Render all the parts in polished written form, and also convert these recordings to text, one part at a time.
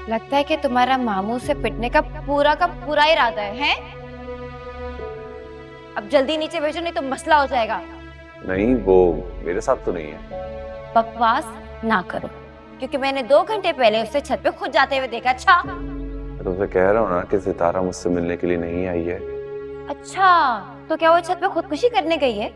लगता है कि तुम्हारा मामू से पिटने का पूरा इरादा है, हैं? अब जल्दी नीचे भेजो नहीं तो मसला हो जाएगा। नहीं, वो मेरे साथ तो नहीं है। बकवास ना करो, क्योंकि मैंने 2 घंटे पहले उसे छत पे खुद जाते हुए देखा। अच्छा मैं तुमसे कह रहा हूँ ना कि सितारा मुझसे मिलने के लिए नहीं आई है। अच्छा, तो क्या वो छत पे खुदकुशी करने गई है?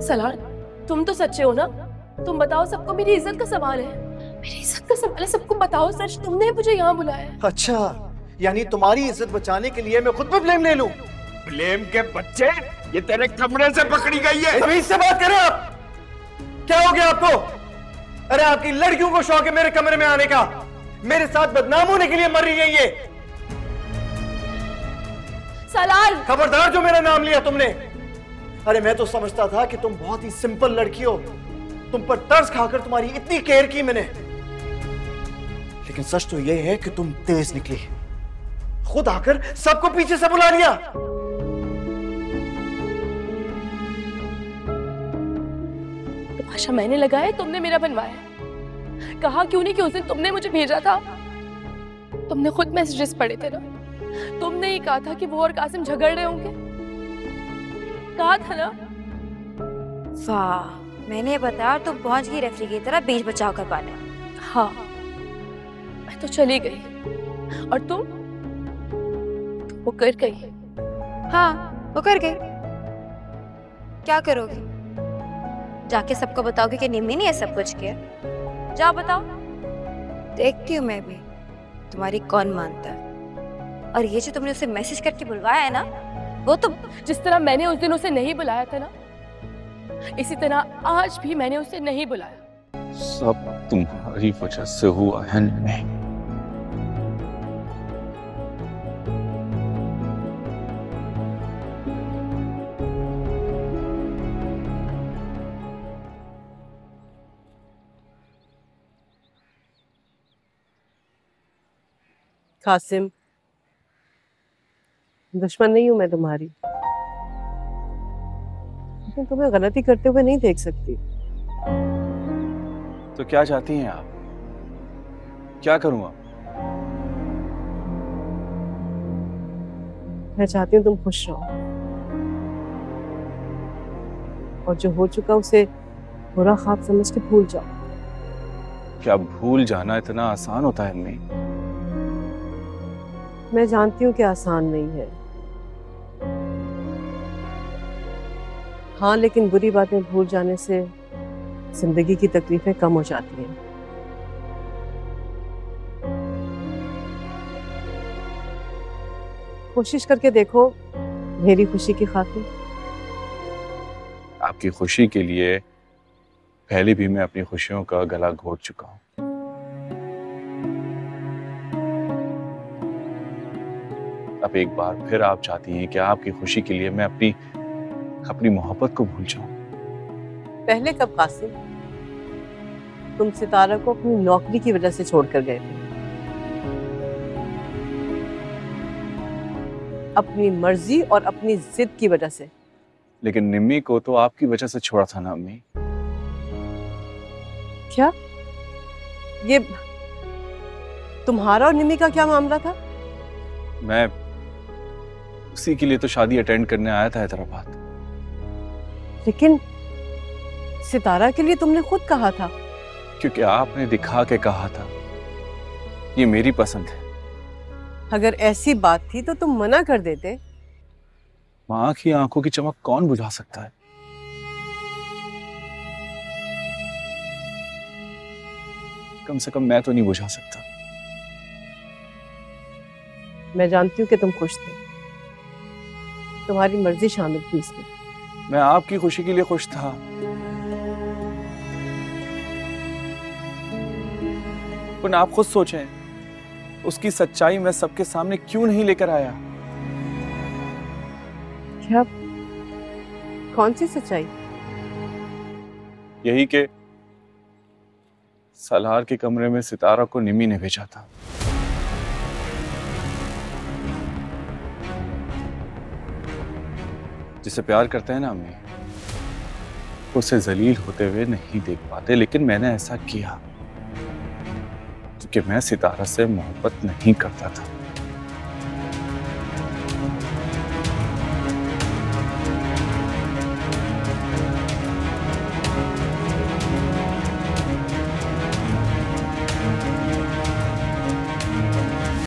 सलार, तुम तो सच्चे हो ना? तुम बताओ, सबको मेरी इज्जत का सवाल है। मेरी इज्जत का सवाल है, सबको बताओ सच, तुमने मुझे यहाँ बुलाया। अच्छा, यानी तुम्हारी इज्जत बचाने के लिए मैं खुद पे ब्लेम ले लूं? ब्लेम के बच्चे, ये तेरे कमरे से पकड़ी गई है। तमीज से बात करें आप। क्या हो गया आपको? अरे आपकी लड़कियों को शौक है मेरे कमरे में आने का, मेरे साथ बदनाम होने के लिए मर रही है ये। सलाल, खबरदार जो मेरा नाम लिया तुमने। अरे मैं तो समझता था कि तुम बहुत ही सिंपल लड़की हो, तुम पर तरस खाकर तुम्हारी इतनी केयर की मैंने, लेकिन सच तो यह है कि तुम तेज निकली, खुद आकर सबको पीछे से बुला लिया। तमाशा मैंने लगाया, तुमने मेरा बनवाया। कहा क्यों नहीं कि उस दिन तुमने मुझे भेजा था। तुमने खुद मैसेजेस पढ़े थे ना, तुमने ही कहा था कि वो और कासिम झगड़ रहे होंगे, कहा था ना। वाह, मैंने बताया तुम पहुंच गई रेफरी की तरह बीच बचाव कर पाने। हाँ, मैं तो चली गई और तुम वो कर गई। हाँ, वो कर गई। क्या करोगे? जाके सबको बताओगे कि निम्मी ने ये सब कुछ किया? जाओ बताओ, देखती हूँ मैं भी तुम्हारी कौन मानता है। और ये जो तुमने उसे मैसेज करके बुलवाया है ना, वो तो जिस तरह मैंने उस दिन उसे नहीं बुलाया था ना, इसी तरह आज भी मैंने उसे नहीं बुलाया। सब तुम्हारी वजह से हुआ है निम्मी। कासिम, दुश्मन नहीं हूं मैं तुम्हारी, लेकिन तुम्हें गलती करते हुए नहीं देख सकती। तो क्या चाहती हैं आप? क्या करूंगा? मैं चाहती हूँ तुम खुश रहो, और जो हो चुका उसे बुरा ख्वाब समझ के भूल जाओ। क्या भूल जाना इतना आसान होता है अम्मी? मैं जानती हूँ कि आसान नहीं है, हाँ, लेकिन बुरी बातें भूल जाने से जिंदगी की तकलीफें कम हो जाती हैं। कोशिश करके देखो मेरी खुशी की खातिर। आपकी खुशी के लिए पहले भी मैं अपनी खुशियों का गला घोट चुका हूं। अब एक बार फिर आप चाहती हैं कि आपकी खुशी के लिए मैं अपनी मोहब्बत को भूल जाऊं। पहले कब कासिम, तुम सितारा को अपनी नौकरी की वजह से छोड़कर गए थे, अपनी मर्जी और अपनी जिद की वजह से। लेकिन निम्मी को तो आपकी वजह से छोड़ा था ना अम्मी। क्या ये तुम्हारा और निम्मी का क्या मामला था? मैं उसी के लिए तो शादी अटेंड करने आया था हैदराबाद। लेकिन सितारा के लिए तुमने खुद कहा था। क्योंकि आपने दिखा के कहा था ये मेरी पसंद है। अगर ऐसी बात थी तो तुम मना कर देते। माँ की आंखों की चमक कौन बुझा सकता है? कम से कम मैं तो नहीं बुझा सकता। मैं जानती हूँ कि तुम खुश थे, तुम्हारी मर्जी शामिल थी इसमें। मैं आपकी खुशी के लिए खुश था। पर आप खुद सोचें, उसकी सच्चाई मैं सबके सामने क्यों नहीं लेकर आया? क्या? कौन सी सच्चाई? यही कि सालार के कमरे में सितारा को निमी ने भेजा था। जिसे प्यार करते हैं ना अम्मी, उसे जलील होते हुए नहीं देख पाते, लेकिन मैंने ऐसा किया क्योंकि मैं सितारा से मोहब्बत नहीं करता था।